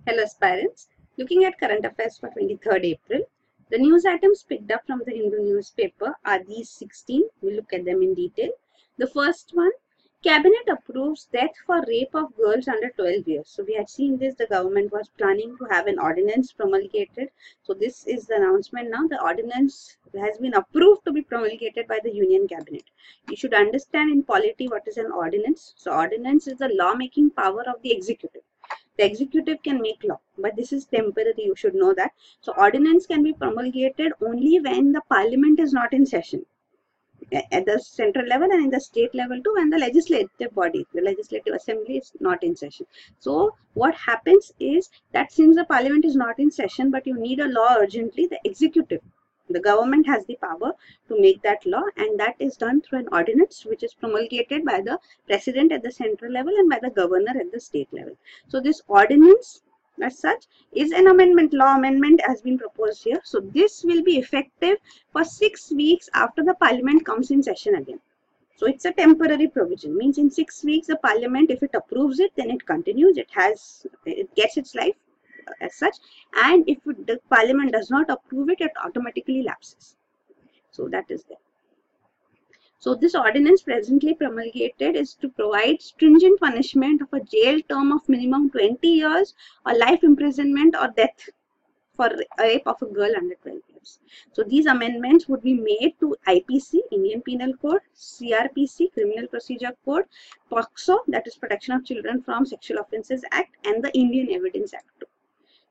Hello aspirants, looking at current affairs for 23rd April, the news items picked up from the Hindu newspaper are these 16. We'll look at them in detail. The first one, Cabinet approves death for rape of girls under 12 years. So we had seen this, the government was planning to have an ordinance promulgated. So this is the announcement now. The ordinance has been approved to be promulgated by the Union Cabinet. You should understand in polity what is an ordinance. So ordinance is the law-making power of the executive. The executive can make law, but this is temporary, you should know that. So ordinance can be promulgated only when the parliament is not in session at the central level and in the state level too, when the legislative body, the legislative assembly is not in session. So what happens is that since the parliament is not in session but you need a law urgently, the executive, the government has the power to make that law, and that is done through an ordinance which is promulgated by the president at the central level and by the governor at the state level. So this ordinance as such is an amendment, law amendment has been proposed here. So this will be effective for 6 weeks after the parliament comes in session again. So it's a temporary provision, means in 6 weeks the parliament, if it approves it, then it continues, it gets its life as such, and if the parliament does not approve it, it automatically lapses. So that is there. So this ordinance presently promulgated is to provide stringent punishment of a jail term of minimum 20 years or life imprisonment or death for rape of a girl under 12 years. So these amendments would be made to IPC, Indian Penal Code, CRPC, Criminal Procedure Code, POCSO, that is Protection of Children from Sexual Offences Act, and the Indian Evidence Act too.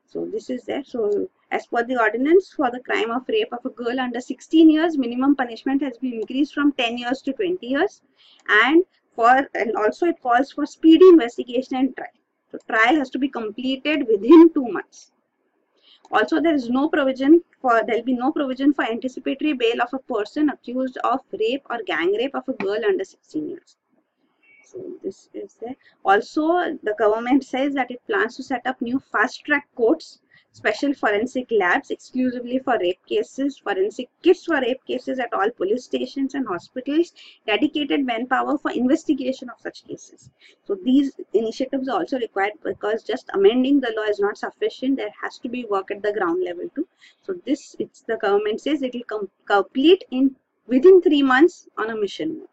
So this is there. So as per the ordinance, for the crime of rape of a girl under 16 years, minimum punishment has been increased from 10 years to 20 years. And also it calls for speedy investigation and trial. So trial has to be completed within 2 months. Also, there will be no provision for anticipatory bail of a person accused of rape or gang rape of a girl under 16 years. So this is there. Also, the government says that it plans to set up new fast-track courts, special forensic labs exclusively for rape cases, forensic kits for rape cases at all police stations and hospitals, dedicated manpower for investigation of such cases. So these initiatives are also required because just amending the law is not sufficient. There has to be work at the ground level too. So this, the government says it will complete within 3 months on a mission mode.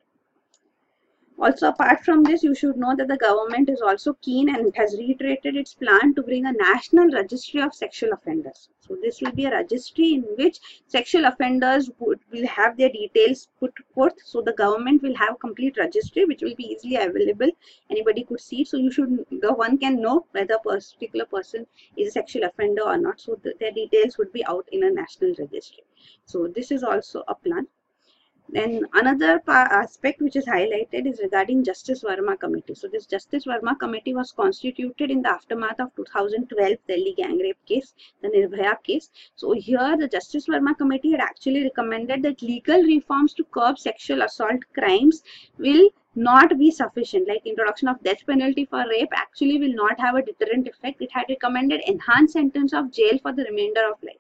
Also, apart from this, you should know that the government is also keen and it has reiterated its plan to bring a national registry of sexual offenders. So this will be a registry in which sexual offenders will have their details put forth. So the government will have a complete registry which will be easily available. Anybody could see it. So one can know whether a particular person is a sexual offender or not. So their details would be out in a national registry. So this is also a plan. Then another aspect which is highlighted is regarding Justice Verma Committee. So this Justice Verma Committee was constituted in the aftermath of 2012 Delhi gang rape case, the Nirbhaya case. So here the Justice Verma Committee had actually recommended that legal reforms to curb sexual assault crimes will not be sufficient. Like introduction of death penalty for rape actually will not have a deterrent effect. It had recommended enhanced sentence of jail for the remainder of life.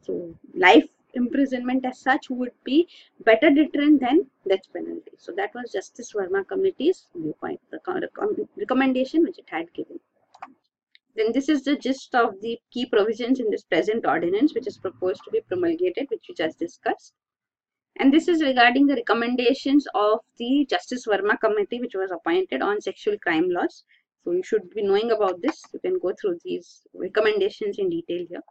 So life imprisonment as such would be better deterrent than death penalty. So that was Justice Verma Committee's viewpoint, the recommendation which it had given. Then this is the gist of the key provisions in this present ordinance which is proposed to be promulgated, which we just discussed. And this is regarding the recommendations of the Justice Verma Committee which was appointed on sexual crime laws. So you should be knowing about this. You can go through these recommendations in detail here.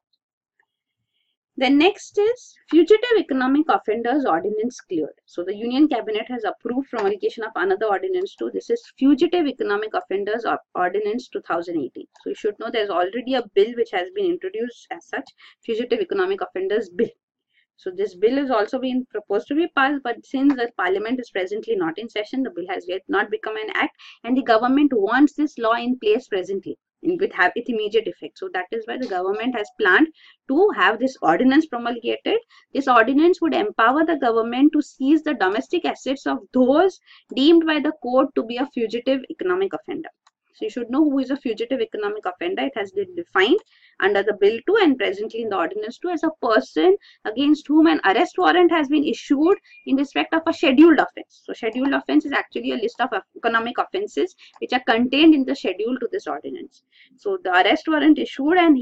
Then next is Fugitive Economic Offenders Ordinance cleared. So the Union Cabinet has approved promulgation of another ordinance too. This is Fugitive Economic Offenders Ordinance 2018. So you should know there is already a bill which has been introduced as such, Fugitive Economic Offenders Bill. So this bill is also being proposed to be passed, but since the parliament is presently not in session, the bill has yet not become an act, and the government wants this law in place presently with immediate effect. So that is why the government has planned to have this ordinance promulgated. This ordinance would empower the government to seize the domestic assets of those deemed by the court to be a fugitive economic offender. So you should know who is a fugitive economic offender. It has been defined under the Bill 2 and presently in the Ordinance 2 as a person against whom an arrest warrant has been issued in respect of a scheduled offence. So scheduled offence is actually a list of economic offences which are contained in the schedule to this ordinance. So the arrest warrant issued and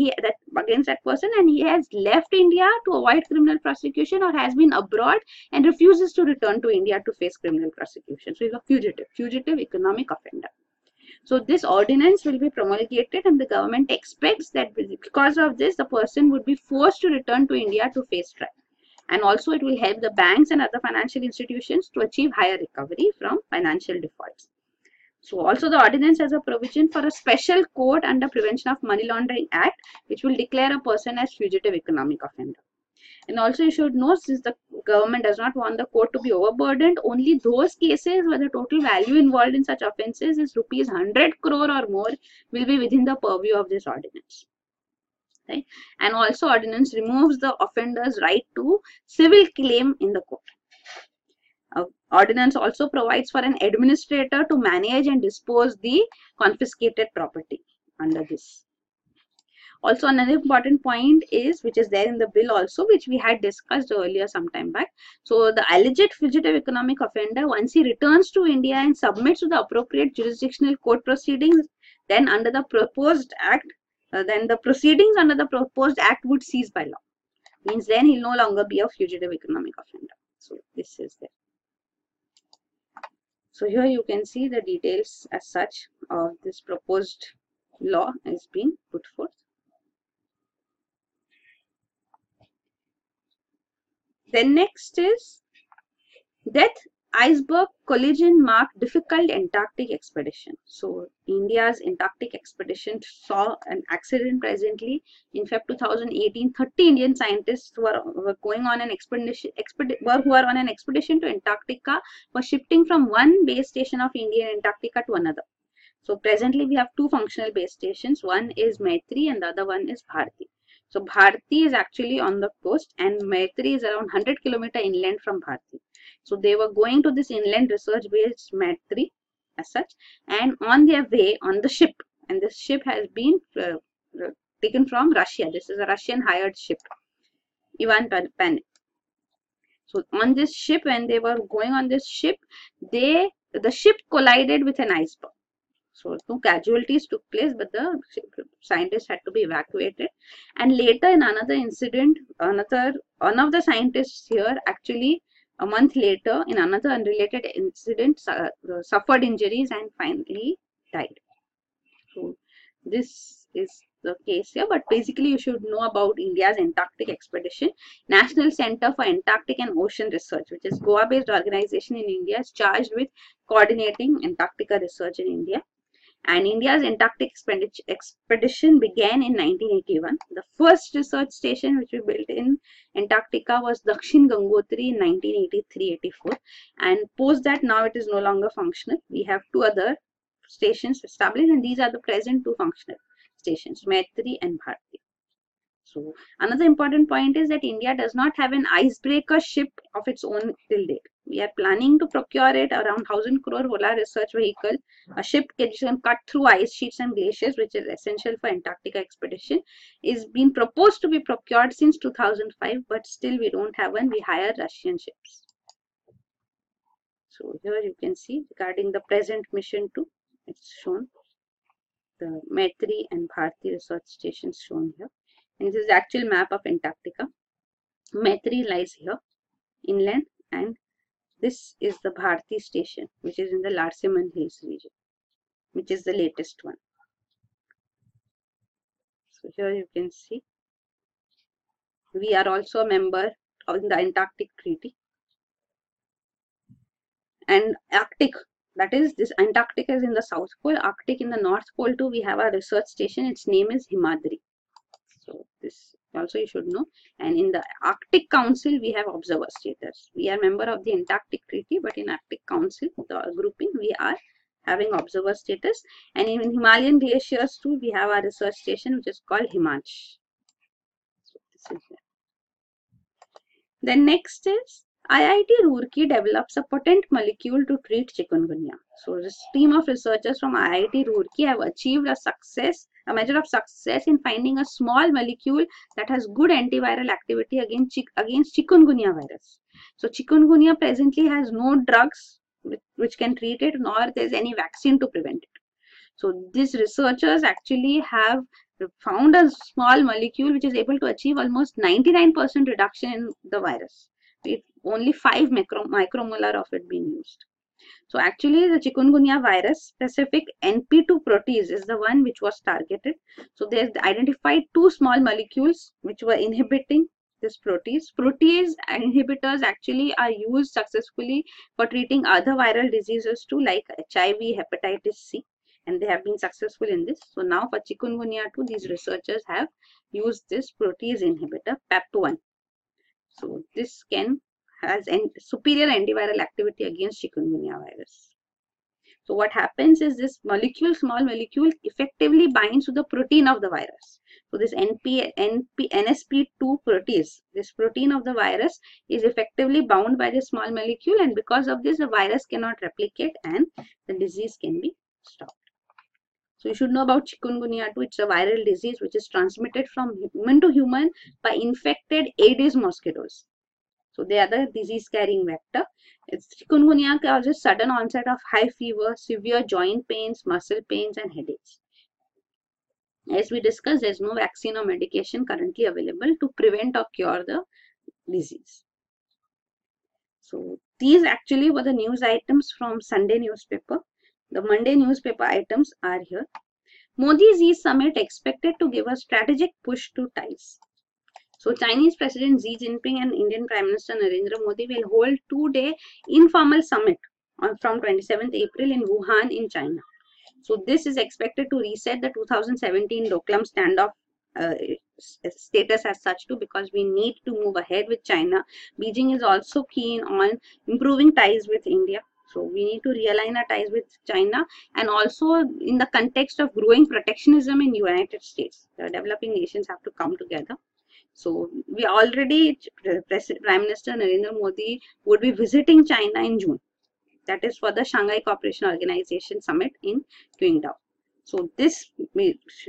against that person, and he has left India to avoid criminal prosecution or has been abroad and refuses to return to India to face criminal prosecution. So he's a fugitive economic offender. So this ordinance will be promulgated and the government expects that because of this the person would be forced to return to India to face trial. And also it will help the banks and other financial institutions to achieve higher recovery from financial defaults. So also the ordinance has a provision for a special court under Prevention of Money Laundering Act which will declare a person as fugitive economic offender. And also you should know, since the government does not want the court to be overburdened, only those cases where the total value involved in such offences is rupees 100 crore or more will be within the purview of this ordinance. Right? And also ordinance removes the offender's right to civil claim in the court. Ordinance also provides for an administrator to manage and dispose the confiscated property under this. Also another important point is, which is there in the bill also, which we had discussed earlier some time back. So the alleged fugitive economic offender, once he returns to India and submits to the appropriate jurisdictional court proceedings, then under the proposed act, then the proceedings under the proposed act would cease by law. Means then he'll no longer be a fugitive economic offender. So this is there. So here you can see the details as such of this proposed law is being put forth. Then next is death iceberg collision marked difficult Antarctic expedition. So India's Antarctic expedition saw an accident presently in Feb 2018. 30 Indian scientists who were going on an expedition to Antarctica were shifting from one base station of India in Antarctica to another. So presently we have two functional base stations. One is Maitri and the other one is Bharti. So Bharti is actually on the coast and Maitri is around 100 km inland from Bharti. So they were going to this inland research base Maitri as such, and on their way on the ship, and this ship has been taken from Russia. This is a Russian hired ship, Ivan Panik. So on this ship, when they were going on this ship, the ship collided with an iceberg. So no casualties took place, but the scientists had to be evacuated. And later in another incident, one of the scientists here actually a month later in another unrelated incident suffered injuries and finally died. So this is the case here, but basically you should know about India's Antarctic expedition. National Center for Antarctic and Ocean Research, which is Goa-based organization in India, is charged with coordinating Antarctica research in India. And India's Antarctic expedition began in 1981. The first research station which we built in Antarctica was Dakshin Gangotri in 1983-84. And post that, now it is no longer functional. We have two other stations established, and these are the present two functional stations, Maitri and Bharti. So another important point is that India does not have an icebreaker ship of its own till date. We are planning to procure it around 1,000 crore polar research vehicle, a ship which can cut through ice sheets and glaciers, which is essential for Antarctica expedition, is being proposed to be procured since 2005, but still we don't have one. We hire Russian ships. So here you can see regarding the present mission too, it's shown. The Maitri and Bharti research stations shown here. And this is the actual map of Antarctica. Maitri lies here, inland, and this is the Bharti station, which is in the Larseman Hills region, which is the latest one. So here you can see we are also a member of the Antarctic Treaty. And Arctic, that is, this Antarctica is in the South Pole, Arctic in the North Pole too. We have a research station. Its name is Himadri. So this also you should know. And in the Arctic Council, we have observer status. We are member of the Antarctic Treaty, but in Arctic Council, the grouping, we are having observer status. And in Himalayan glaciers too, we have a research station which is called Himach. So this is there. Then next is IIT Roorkee develops a potent molecule to treat chikungunya. So this team of researchers from IIT Roorkee have achieved a success a measure of success in finding a small molecule that has good antiviral activity against chikungunya virus. So chikungunya presently has no drugs which can treat it, nor there is any vaccine to prevent it. So these researchers actually have found a small molecule which is able to achieve almost 99% reduction in the virus, with only 5 micromolar of it being used. So actually the chikungunya virus specific NP2 protease is the one which was targeted. So they identified 2 small molecules which were inhibiting this protease. Protease inhibitors actually are used successfully for treating other viral diseases too, like HIV, hepatitis C, and they have been successful in this. So now for chikungunya too, these researchers have used this protease inhibitor PEP1. So this has superior antiviral activity against chikungunya virus. So what happens is this small molecule effectively binds to the protein of the virus. So this NSP2 protease, this protein of the virus, is effectively bound by this small molecule, and because of this the virus cannot replicate and the disease can be stopped. So you should know about chikungunya too. It's a viral disease which is transmitted from human to human by infected Aedes mosquitoes. So they are the disease carrying vector. Chikungunya causes sudden onset of high fever, severe joint pains, muscle pains, and headaches. As we discussed, there is no vaccine or medication currently available to prevent or cure the disease. So these actually were the news items from Sunday newspaper. The Monday newspaper items are here. Modi-Xi summit expected to give a strategic push to ties. So Chinese President Xi Jinping and Indian Prime Minister Narendra Modi will hold 2-day informal summit from 27th April in Wuhan in China. So this is expected to reset the 2017 Doklam standoff status as such too, because we need to move ahead with China. Beijing is also keen on improving ties with India. So we need to realign our ties with China, and also in the context of growing protectionism in United States. The developing nations have to come together. So we already, Prime Minister Narendra Modi would be visiting China in June. That is for the Shanghai Cooperation Organization Summit in Qingdao. So this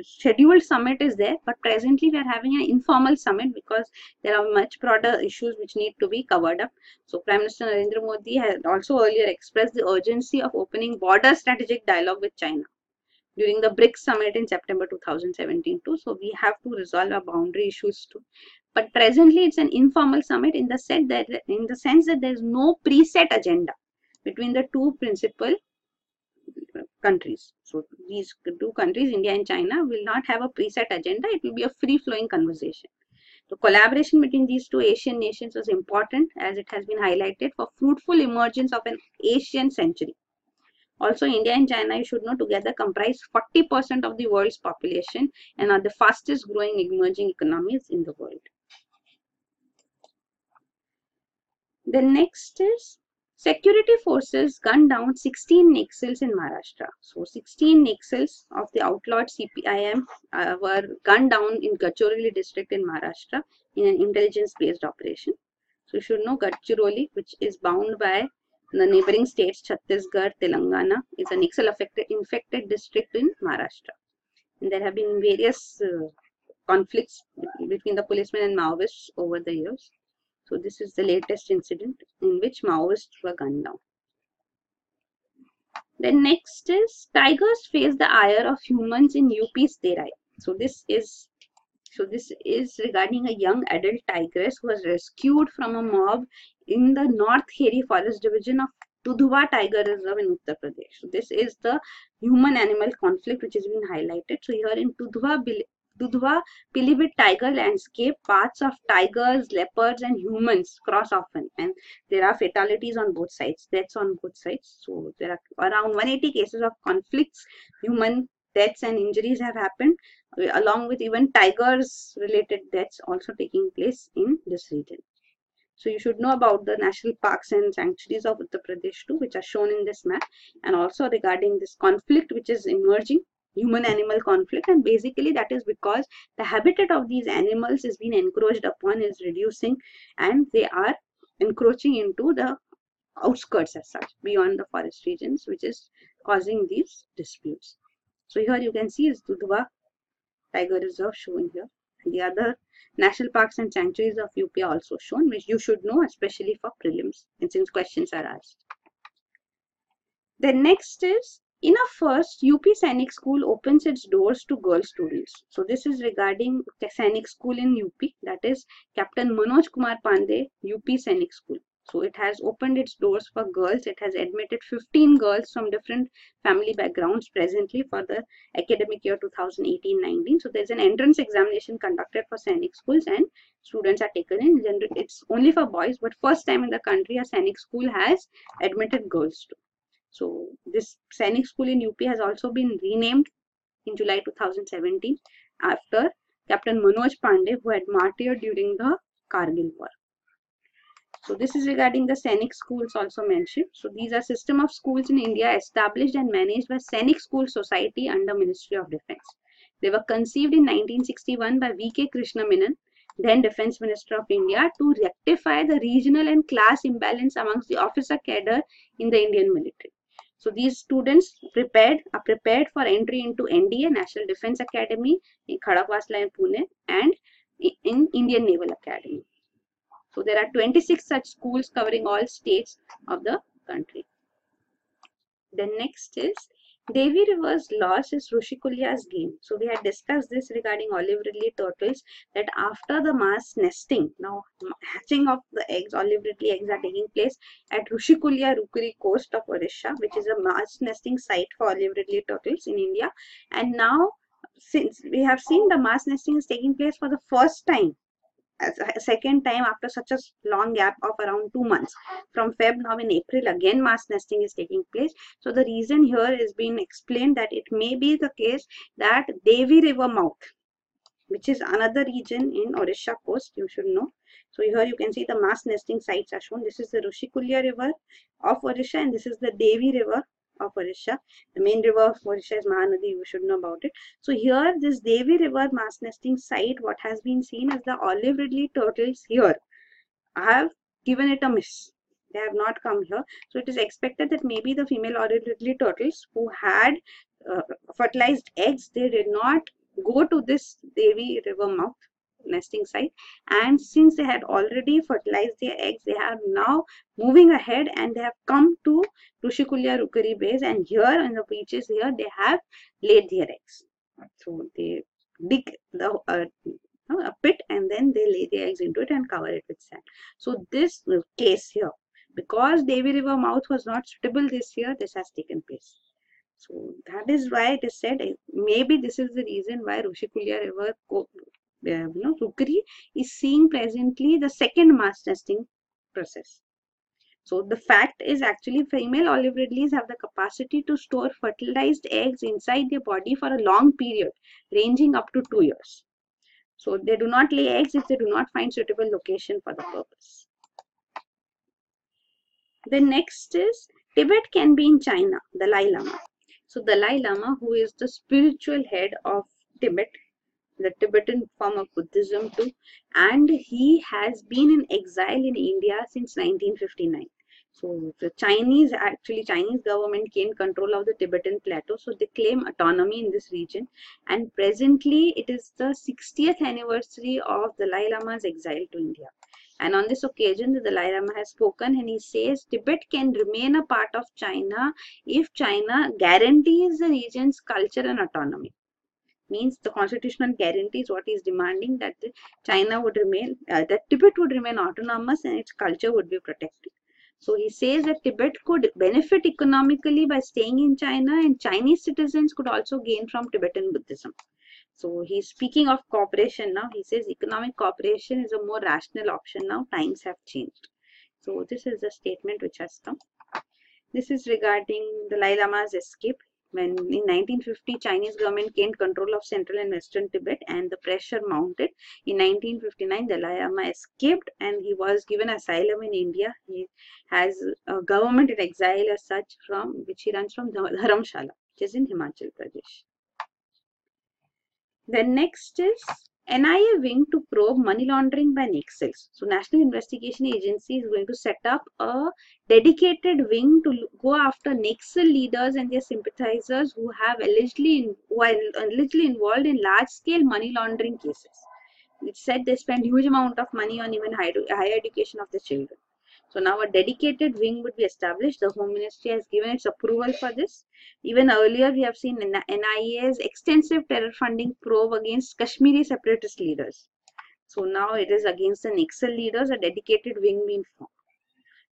scheduled summit is there, but presently we are having an informal summit because there are much broader issues which need to be covered up. So Prime Minister Narendra Modi has also earlier expressed the urgency of opening border strategic dialogue with China during the BRICS summit in September 2017 too. So we have to resolve our boundary issues too. But presently it's an informal summit in the sense that there is no preset agenda between the two principal countries. So these two countries, India and China, will not have a preset agenda. It will be a free-flowing conversation. The collaboration between these two Asian nations is important, as it has been highlighted, for fruitful emergence of an Asian century. Also, India and China, you should know, together comprise 40% of the world's population and are the fastest growing emerging economies in the world. The next is security forces gunned down 16 Naxals in Maharashtra. So 16 Naxals of the outlawed CPIM were gunned down in Gadchiroli district in Maharashtra in an intelligence-based operation. So you should know Gadchiroli, which is bound by the neighboring states Chhattisgarh, Telangana, is a Naxal infected district in Maharashtra. And there have been various conflicts between the policemen and Maoists over the years. So this is the latest incident in which Maoists were gunned down. Then next is tigers face the ire of humans in UP's Terai. So this is regarding a young adult tigress who was rescued from a mob in the North Kheri Forest Division of Dudhwa Tiger Reserve in Uttar Pradesh. So this is the human-animal conflict which has been highlighted. So here in Dudhwa Pilibhit tiger landscape, paths of tigers, leopards and humans cross often, and there are fatalities on both sides, deaths on both sides. So there are around 180 cases of conflicts, human deaths and injuries have happened, along with even tigers related deaths also taking place in this region. So you should know about the national parks and sanctuaries of Uttar Pradesh too, which are shown in this map, and also regarding this conflict which is emerging, human-animal conflict, and basically that is because the habitat of these animals is being encroached upon, is reducing, and they are encroaching into the outskirts as such, beyond the forest regions, which is causing these disputes. So here you can see is Dudhwa tiger reserve shown here. And the other national parks and sanctuaries of UP are also shown, which you should know, especially for prelims, and since questions are asked. The next is, in a first, UP Sainik School opens its doors to girl students. So this is regarding the Sainik School in UP, that is Captain Manoj Kumar Pandey, UP Sainik School. So it has opened its doors for girls. It has admitted 15 girls from different family backgrounds presently for the academic year 2018-19. So there's an entrance examination conducted for Sainik schools and students are taken in. It's only for boys, but first time in the country a Sainik school has admitted girls too. So this Sainik school in UP has also been renamed in July 2017 after Captain Manoj Pandey, who had martyred during the Kargil war. So this is regarding the Sainik schools also mentioned. So these are system of schools in India established and managed by Sainik School Society under Ministry of Defence. They were conceived in 1961 by V.K. Krishna Menon, then Defence Minister of India, to rectify the regional and class imbalance amongst the officer cadre in the Indian military. So these students are prepared for entry into NDA, National Defence Academy in Khadakwasla in Pune, and in Indian Naval Academy. So there are 26 such schools covering all states of the country. The next is Devi River's loss is Rushikulya's gain. So we had discussed this regarding olive ridley turtles, that after the mass nesting, now hatching of the eggs, olive ridley eggs are taking place at Rushikulya Rukuri coast of Odisha, which is a mass nesting site for olive ridley turtles in India. And now, since we have seen the mass nesting is taking place for the first time, as a second time after such a long gap of around 2 months, from Feb, now in April again mass nesting is taking place. So the reason here is being explained that it may be the case that Devi River mouth, which is another region in Odisha coast, you should know. So here you can see the mass nesting sites are shown. This is the Rushikulya River of Odisha and this is the Devi River of Odisha. The main river of Odisha is Mahanadi, you should know about it. So here this Devi River mass nesting site, what has been seen as the olive ridley turtles here have given it a miss. They have not come here. So it is expected that maybe the female olive ridley turtles who had fertilized eggs, they did not go to this Devi River mouth nesting site, and since they had already fertilized their eggs, they are now moving ahead and they have come to Rushikulya Rukuri base, and here in the beaches here they have laid their eggs. So they dig a pit and then they lay their eggs into it and cover it with sand. So this case here, because Devi River mouth was not suitable this year, this has taken place. So that is why it is said, maybe this is the reason why Rushikulya River Rukuri is seeing presently the second mass nesting process. So the fact is actually female olive ridleys have the capacity to store fertilized eggs inside their body for a long period, ranging up to 2 years. So they do not lay eggs if they do not find suitable location for the purpose. The next is Tibet can be in China, Dalai Lama. So Dalai Lama, who is the spiritual head of Tibet, the Tibetan form of Buddhism too, and he has been in exile in India since 1959. So the Chinese government gained control of the Tibetan plateau, so they claim autonomy in this region, and presently it is the 60th anniversary of Dalai Lama's exile to India. And on this occasion, the Dalai Lama has spoken and he says Tibet can remain a part of China if China guarantees the region's culture and autonomy. Means the constitutional guarantees what is demanding, that China would remain, that Tibet would remain autonomous and its culture would be protected. So he says that Tibet could benefit economically by staying in China, and Chinese citizens could also gain from Tibetan Buddhism. So he's speaking of cooperation now. He says economic cooperation is a more rational option now. Times have changed. So this is the statement which has come. This is regarding Dalai Lama's escape. When in 1950, Chinese government gained control of central and western Tibet and the pressure mounted. In 1959, Dalai Lama escaped and he was given asylum in India. He has a government in exile as such, from which he runs from Dharamshala, which is in Himachal Pradesh. The next is NIA wing to probe money laundering by Naxals. So National Investigation Agency is going to set up a dedicated wing to go after Naxal leaders and their sympathizers who are allegedly involved in large-scale money laundering cases. It's said they spend huge amount of money on even higher education of the children. So now a dedicated wing would be established. The Home Ministry has given its approval for this. Even earlier, we have seen NIA's extensive terror funding probe against Kashmiri separatist leaders. So now it is against the Naxal leaders, a dedicated wing being formed.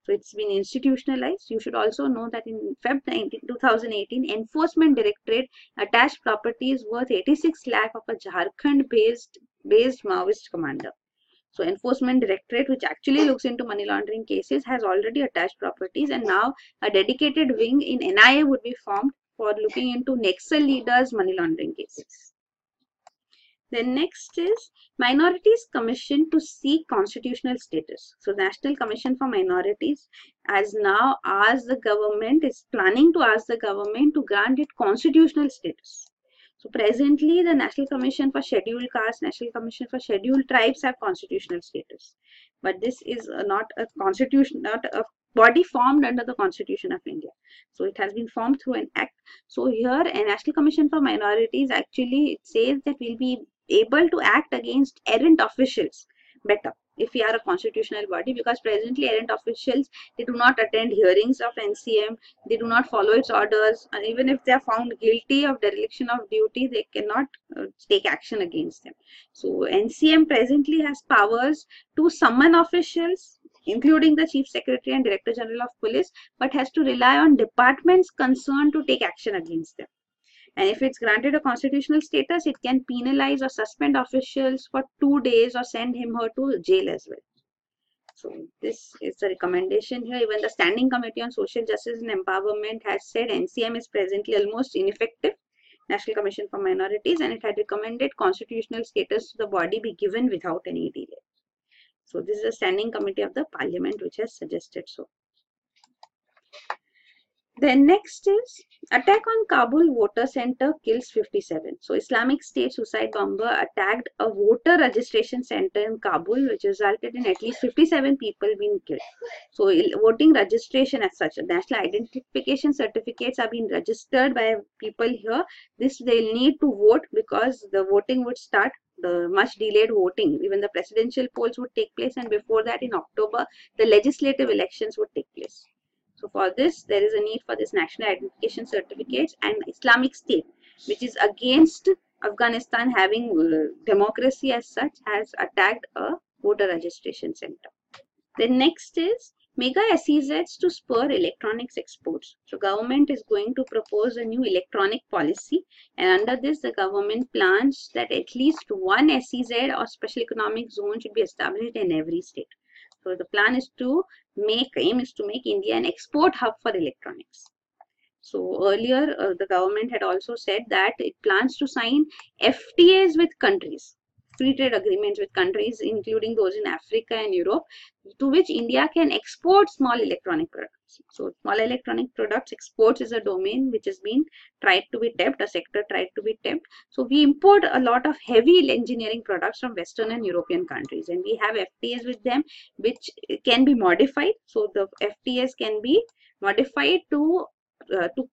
So it's been institutionalized. You should also know that in Feb 2018, Enforcement Directorate attached properties worth 86 lakh of a Jharkhand-based Maoist commander. So Enforcement Directorate, which actually looks into money laundering cases, has already attached properties, and now a dedicated wing in NIA would be formed for looking into Naxal leaders' money laundering cases. Then next is Minorities Commission to seek constitutional status. So National Commission for Minorities has now asked the government, is planning to ask the government to grant it constitutional status. So presently, the National Commission for Scheduled Castes, National Commission for Scheduled Tribes have constitutional status. But this is not a constitution, not a body formed under the Constitution of India. So it has been formed through an act. So here, a National Commission for Minorities, actually it says that we'll be able to act against errant officials better if we are a constitutional body, because presently errant officials, they do not attend hearings of NCM, they do not follow its orders, and even if they are found guilty of dereliction of duty, they cannot take action against them. So NCM presently has powers to summon officials, including the Chief Secretary and Director General of Police, but has to rely on departments concerned to take action against them. And if it's granted a constitutional status, it can penalize or suspend officials for 2 days or send him or her to jail as well. So this is the recommendation here. Even the Standing Committee on Social Justice and Empowerment has said NCM is presently almost ineffective, National Commission for Minorities, and it had recommended constitutional status to the body be given without any delay. So this is a Standing Committee of the Parliament which has suggested so. Then next is attack on Kabul voter center kills 57. So Islamic State suicide bomber attacked a voter registration center in Kabul, which resulted in at least 57 people being killed. So voting registration as such, national identification certificates are being registered by people here. This they'll need to vote because the voting would start. The much delayed voting, even the presidential polls would take place, and before that in October, the legislative elections would take place. So for this, there is a need for this national identification certificates, and Islamic State, which is against Afghanistan having democracy as such, has attacked a voter registration center. Then next is mega SEZs to spur electronics exports. So government is going to propose a new electronic policy, and under this the government plans that at least one SEZ or special economic zone should be established in every state. So the plan is to aim is to make India an export hub for electronics. So earlier the government had also said that it plans to sign FTAs with countries, free trade agreements with countries including those in Africa and Europe, to which India can export small electronic products. So small electronic products exports is a domain which has been tried to be tapped, a sector tried to be tapped. So we import a lot of heavy engineering products from Western and European countries, and we have FTAs with them which can be modified. So the FTAs can be modified to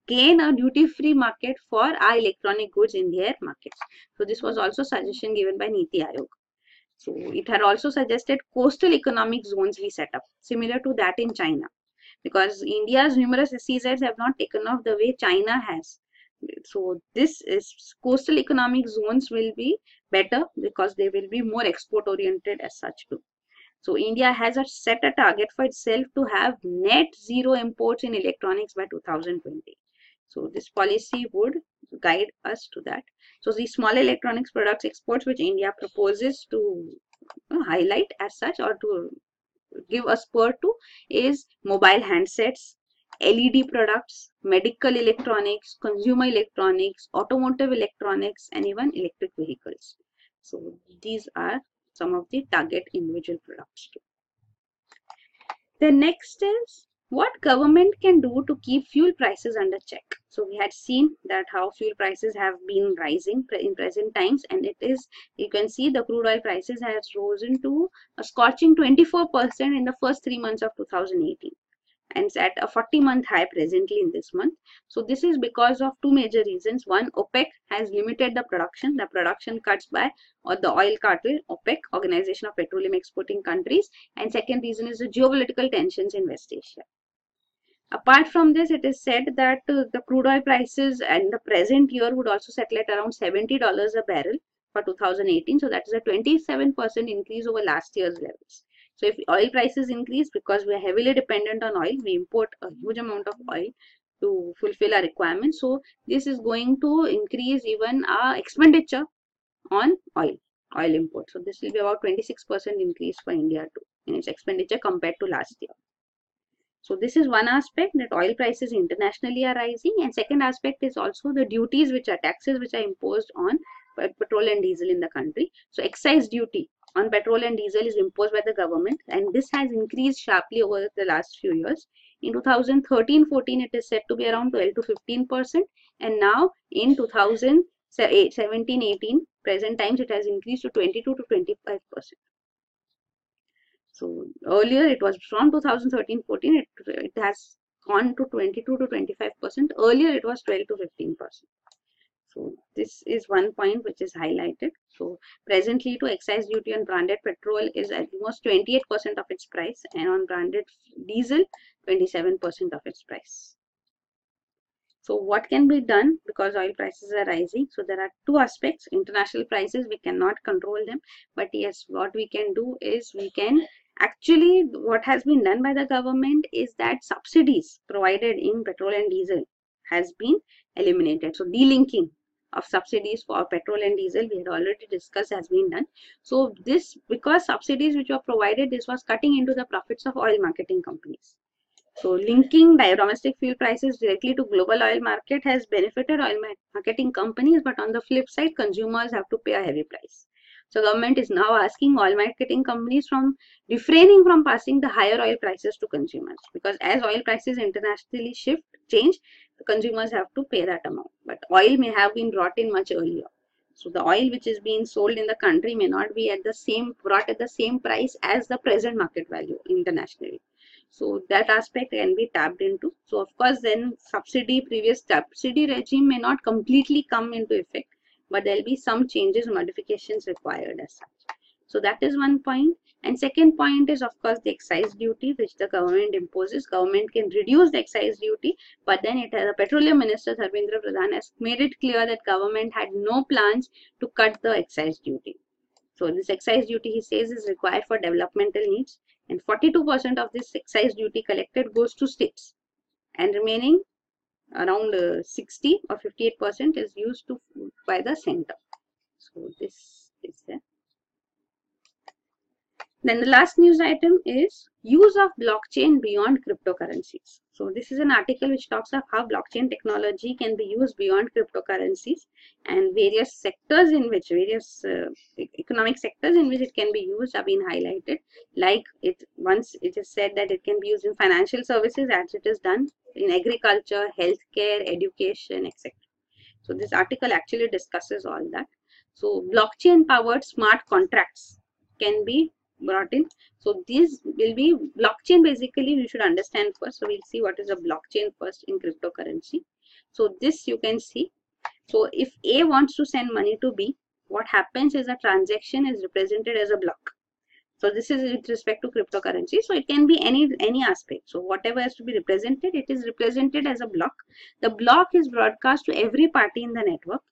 gain a duty-free market for our electronic goods in their markets. So this was also suggestion given by Niti Aayog. So it had also suggested coastal economic zones we set up, similar to that in China, because India's numerous SEZs have not taken off the way China has. So this is coastal economic zones will be better because they will be more export oriented as such too. So India has set a target for itself to have net zero imports in electronics by 2020. So this policy would guide us to that. So the small electronics products exports which India proposes to highlight as such or to give a spur to is mobile handsets, LED products, medical electronics, consumer electronics, automotive electronics, and even electric vehicles. So these are some of the target individual products too. The next is What government can do to keep fuel prices under check. So we had seen that how fuel prices have been rising in present times, and it is, you can see the crude oil prices has risen to a scorching 24% in the first 3 months of 2018, and it's at a 40-month high presently in this month. So this is because of two major reasons. One, OPEC has limited the production cuts by, or the oil cartel, OPEC, Organization of Petroleum Exporting Countries, and second reason is the geopolitical tensions in West Asia. Apart from this, it is said that the crude oil prices in the present year would also settle at around $70 a barrel for 2018. So that is a 27% increase over last year's levels. So if oil prices increase, because we are heavily dependent on oil, we import a huge amount of oil to fulfill our requirements. So this is going to increase even our expenditure on oil import. So this will be about 26% increase for India too in its expenditure compared to last year. So this is one aspect, that oil prices internationally are rising, and second aspect is also the duties, which are taxes which are imposed on petrol and diesel in the country. So excise duty on petrol and diesel is imposed by the government, and this has increased sharply over the last few years. In 2013-14 it is said to be around 12 to 15%, and now in 2017-18 present times it has increased to 22 to 25%. So earlier it was from 2013-14, it has gone to 22 to 25%. Earlier it was 12 to 15%. So this is one point which is highlighted. So presently to excise duty on branded petrol is at almost 28% of its price, and on branded diesel 27% of its price. So what can be done, because oil prices are rising? So there are two aspects. International prices, we cannot control them, but yes, what we can do is we can actually, what has been done by the government is that subsidies provided in petrol and diesel has been eliminated. So delinking of subsidies for petrol and diesel, we had already discussed, has been done. So this, because subsidies which were provided, this was cutting into the profits of oil marketing companies. So linking domestic fuel prices directly to global oil market has benefited oil marketing companies, but on the flip side, consumers have to pay a heavy price. So government is now asking oil marketing companies from refraining from passing the higher oil prices to consumers, because as oil prices internationally change, the consumers have to pay that amount. But oil may have been brought in much earlier. So the oil which is being sold in the country may not be brought at the same price as the present market value internationally. So that aspect can be tapped into. So of course then previous subsidy regime may not completely come into effect, but there will be some changes, modifications required as such. So that is one point. And second point is of course the excise duty which the government imposes. Government can reduce the excise duty, but then the Petroleum Minister Dharmendra Pradhan has made it clear that government had no plans to cut the excise duty. So this excise duty, he says, is required for developmental needs, and 42% of this excise duty collected goes to states, and remaining around 60 or 58% is used by the center. So this is there. Then the last news item is use of blockchain beyond cryptocurrencies. So this is an article which talks of how blockchain technology can be used beyond cryptocurrencies, and various sectors in which, economic sectors in which it can be used have been highlighted. Like once it is said that it can be used in financial services, as it is done in agriculture, healthcare, education, etc. So this article actually discusses all that. So blockchain powered smart contracts can be brought in. So these will be blockchain, basically we should understand first. So we'll see what is a blockchain first in cryptocurrency. So this you can see. So if A wants to send money to B, what happens is a transaction is represented as a block. So this is with respect to cryptocurrency. So it can be any aspect. So whatever has to be represented, it is represented as a block. The block is broadcast to every party in the network,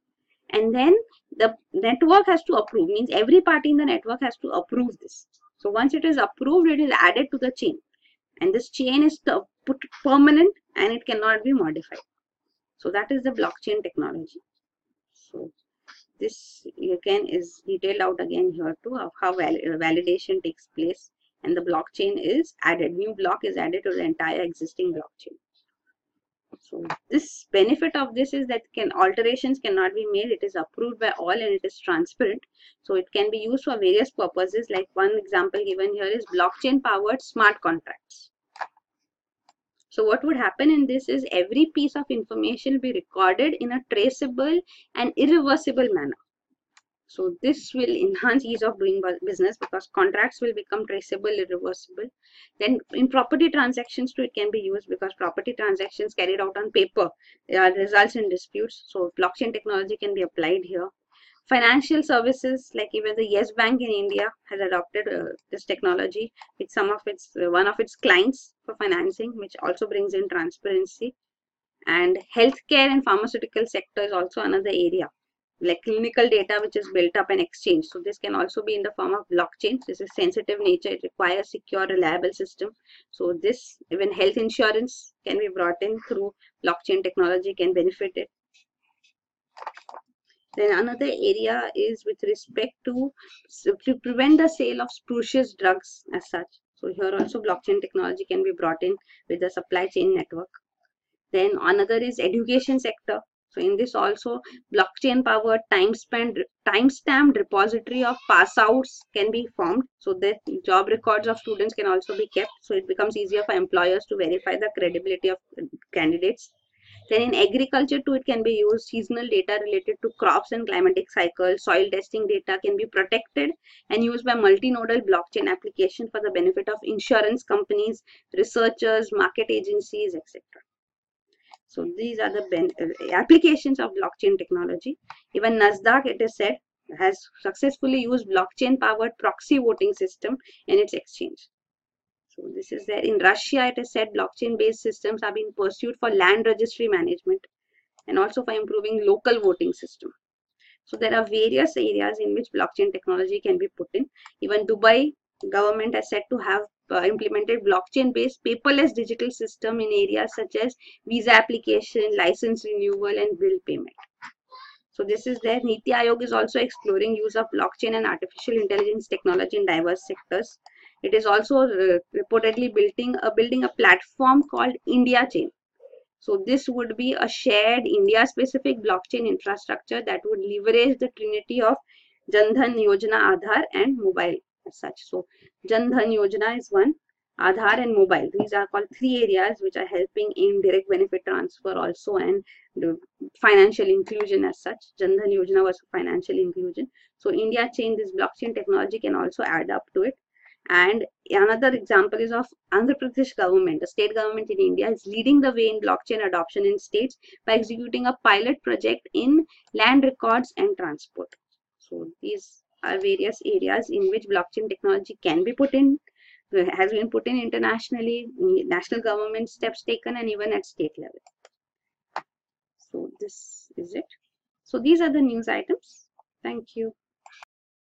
and then the network has to approve, means every party in the network has to approve this. So once it is approved, it is added to the chain, and this chain is put permanent and it cannot be modified. So that is the blockchain technology. So this again is detailed out again here too, of how validation takes place, and the blockchain is added, new block is added to the entire existing blockchain. So this benefit of this is that alterations cannot be made, it is approved by all, and it is transparent. So it can be used for various purposes. Like one example given here is blockchain powered smart contracts. So what would happen in this is every piece of information will be recorded in a traceable and irreversible manner. So this will enhance ease of doing business because contracts will become traceable, irreversible. Then in property transactions too, it can be used because property transactions carried out on paper results in disputes. So blockchain technology can be applied here. Financial services, like even the Yes Bank in India has adopted this technology with some of its one of its clients for financing, which also brings in transparency. And healthcare and pharmaceutical sector is also another area, like clinical data which is built up and exchanged. So this can also be in the form of blockchain. This is sensitive nature. It requires secure, reliable system. So this, even health insurance can be brought in through blockchain technology, can benefit it. Then another area is with respect to prevent the sale of spurious drugs as such. So here also blockchain technology can be brought in with the supply chain network. Then another is education sector. So in this also blockchain powered time-stamped repository of pass outs can be formed. So the job records of students can also be kept. So it becomes easier for employers to verify the credibility of candidates. Then in agriculture too, it can be used. Seasonal data related to crops and climatic cycles, soil testing data can be protected and used by multinodal blockchain application for the benefit of insurance companies, researchers, market agencies, etc. So these are the applications of blockchain technology. Even Nasdaq, it is said, has successfully used blockchain powered proxy voting system in its exchange. So this is there. In Russia, it is said blockchain based systems are being pursued for land registry management and also for improving local voting system. So there are various areas in which blockchain technology can be put in. Even Dubai government has said to have implemented blockchain based paperless digital system in areas such as visa application, license renewal and bill payment. So this is there. Niti Aayog is also exploring use of blockchain and artificial intelligence technology in diverse sectors. It is also reportedly building a platform called India Chain. So this would be a shared India-specific blockchain infrastructure that would leverage the trinity of Jan Dhan Yojana, Aadhaar and mobile as such. So Jan Dhan Yojana is one, Aadhaar and mobile. These are called three areas which are helping in direct benefit transfer also and the financial inclusion as such. Jan Dhan Yojana was financial inclusion. So India Chain, this blockchain technology can also add up to it. And another example is of Andhra Pradesh government. The state government in India is leading the way in blockchain adoption in states by executing a pilot project in land records and transport. So these are various areas in which blockchain technology can be put in, has been put in internationally, national government steps taken and even at state level. So this is it. So these are the news items. Thank you.